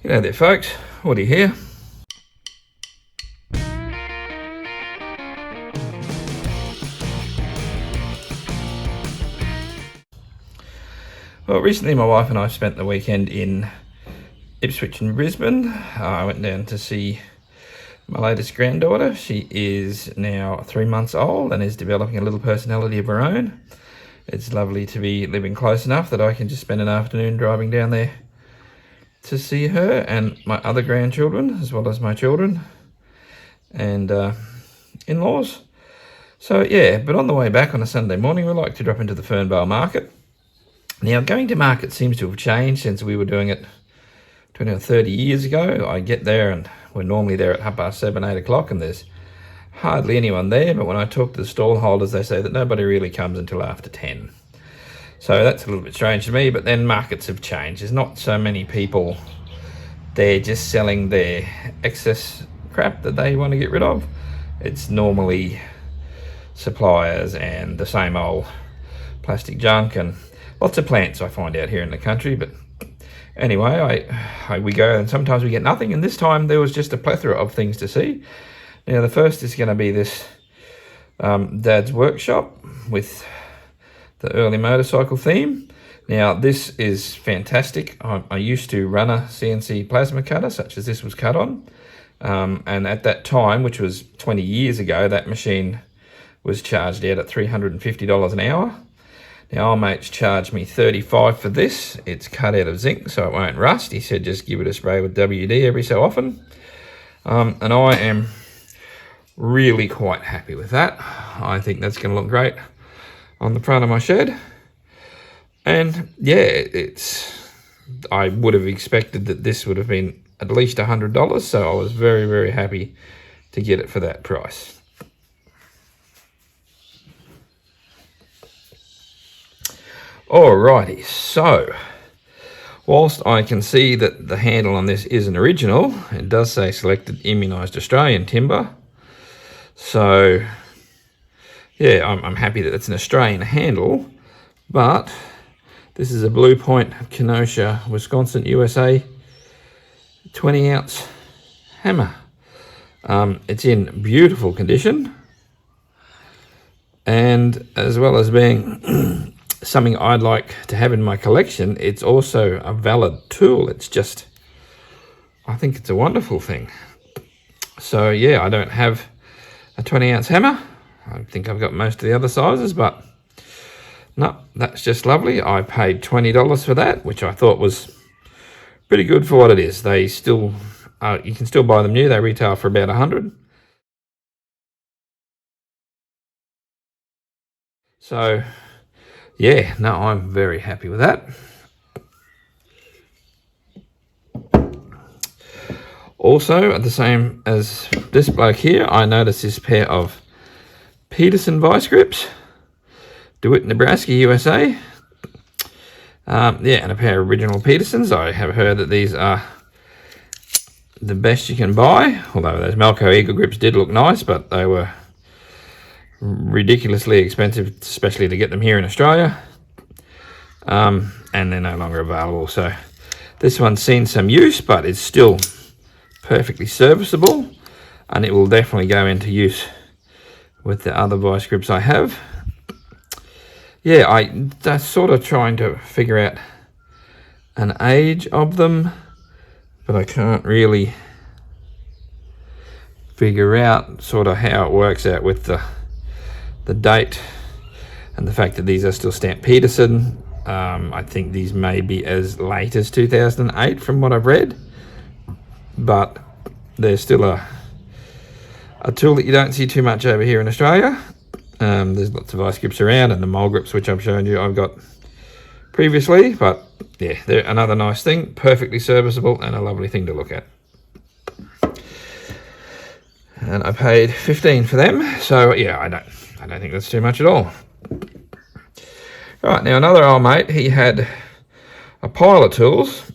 G'day there folks, Woody here. Well, recently my wife and I spent the weekend in Ipswich and Brisbane. I went down to see my latest granddaughter. She is now 3 months old and is developing a little personality of her own. It's lovely to be living close enough that I can just spend an afternoon driving down there to see her and my other grandchildren, as well as my children and in-laws. So yeah, but on the way back on a Sunday morning, we like to drop into the Fernvale Market. Now, going to market seems to have changed since we were doing it 20 or 30 years ago. I get there and we're normally there at 7:30, 8 o'clock, and there's hardly anyone there. But when I talk to the stall holders, they say that nobody really comes until after 10. So that's a little bit strange to me, but then markets have changed. There's not so many people there just selling their excess crap that they want to get rid of. It's normally suppliers and the same old plastic junk and lots of plants I find out here in the country. But anyway, we go and sometimes we get nothing, and this time there was just a plethora of things to see. Now the first is going to be this Dad's Workshop with the early motorcycle theme. Now this is fantastic. I used to run a CNC plasma cutter such as this was cut on, and at that time, which was 20 years ago, that machine was charged out at $350 an hour. Now our mates charged me $35 for this. It's cut out of zinc so it won't rust. He said just give it a spray with WD every so often, and I am really quite happy with that. I think that's going to look great on the front of my shed. And yeah, I would have expected that this would have been at least $100, so I was very, very happy to get it for that price. Alrighty, so whilst I can see that the handle on this is an original, it does say selected immunised Australian timber. So yeah, I'm happy that it's an Australian handle, but this is a Blue Point, Kenosha, Wisconsin, USA, 20-ounce hammer. It's in beautiful condition, and as well as being something I'd like to have in my collection, it's also a valid tool. It's just, I think it's a wonderful thing. So yeah, I don't have a 20-ounce hammer. I think I've got most of the other sizes, but no, that's just lovely. I paid $20 for that, which I thought was pretty good for what it is. They still, you can still buy them new. They retail for about $100. So yeah, no, I'm very happy with that. Also, the same as this bloke here, I noticed this pair of Petersen Vise Grips, DeWitt, Nebraska, USA. Yeah, and a pair of original Petersens. I have heard that these are the best you can buy, although those Melco Eagle Grips did look nice, but they were ridiculously expensive, especially to get them here in Australia. And they're no longer available. So this one's seen some use, but it's still perfectly serviceable, and it will definitely go into use with the other vice grips I have. Yeah, I'm sort of trying to figure out an age of them, but I can't really figure out sort of how it works out with the date and the fact that these are still stamped Petersen. I think these may be as late as 2008 from what I've read, but they're still a tool that you don't see too much over here in Australia. There's lots of vice grips around, and the mole grips, which I've shown you I've got previously, but yeah, they're another nice thing, perfectly serviceable and a lovely thing to look at. And I paid $15 for them, so yeah, I don't think that's too much at all. Right, now another old mate, he had a pile of tools,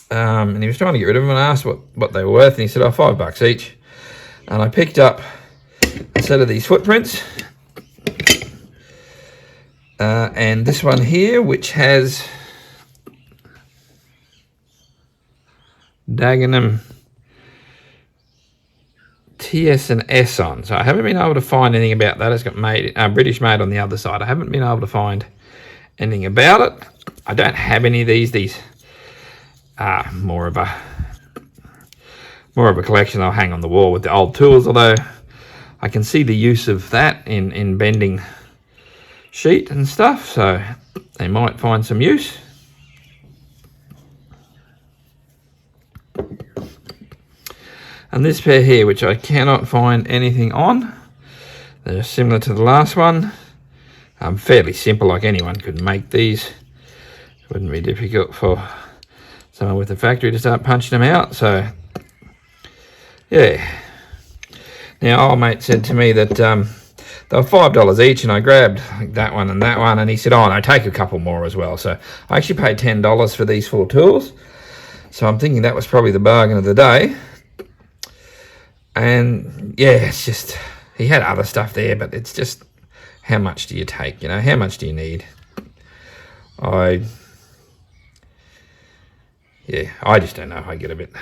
and he was trying to get rid of them, and I asked what they were worth, and he said, oh, $5 each. And I picked up a set of these footprints, and this one here, which has Dagenham TS&S on. So I haven't been able to find anything about that. It's got made British made on the other side. I haven't been able to find anything about it. I don't have any of these. These are more of a collection I'll hang on the wall with the old tools, although I can see the use of that in bending sheet and stuff, so they might find some use. And this pair here, which I cannot find anything on, they're similar to the last one. Fairly simple, like anyone could make these. It wouldn't be difficult for someone with a factory to start punching them out, so yeah. Now, old mate said to me that they were $5 each, and I grabbed that one, and he said, oh, no, take a couple more as well. So I actually paid $10 for these 4 tools. So I'm thinking that was probably the bargain of the day. And yeah, it's just, he had other stuff there, but it's just, how much do you take? You know, how much do you need? I just don't know if I get a bit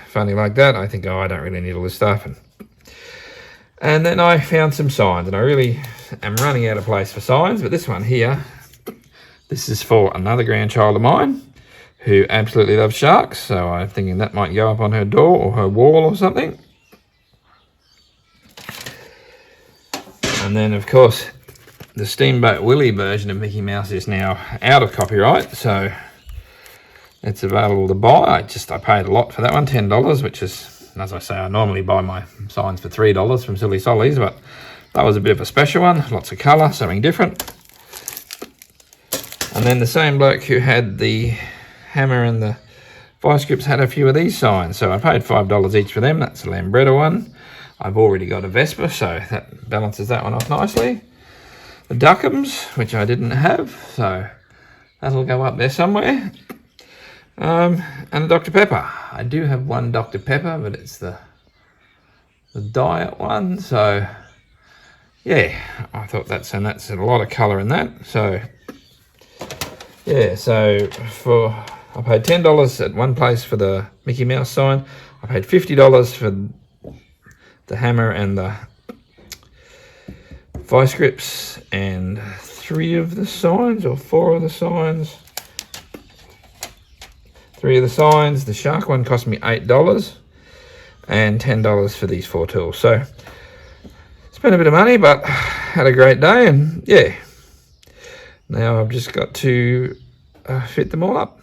funny like that. I think, oh, I don't really need all this stuff. And then I found some signs, and I really am running out of place for signs, but this one here, this is for another grandchild of mine who absolutely loves sharks, so I'm thinking that might go up on her door or her wall or something. And then, of course, the Steamboat Willie version of Mickey Mouse is now out of copyright, so it's available to buy. I paid a lot for that one, $10, which is, as I say, I normally buy my signs for $3 from Silly Sollies, but that was a bit of a special one. Lots of colour, something different. And then the same bloke who had the hammer and the vice grips had a few of these signs, so I paid $5 each for them. That's a Lambretta one. I've already got a Vespa, so that balances that one off nicely. The Duckums, which I didn't have, so that'll go up there somewhere. And a Dr. Pepper. I do have one Dr. Pepper, but it's the diet one, so yeah, I thought that's a lot of colour in that. So yeah, so I paid $10 at one place for the Mickey Mouse sign. I paid $50 for the hammer and the vice grips, and 3 of the signs, or 4 of the signs. 3 of the signs. The shark one cost me $8 and $10 for these 4 tools. So spent a bit of money, but had a great day, and yeah, now I've just got to fit them all up.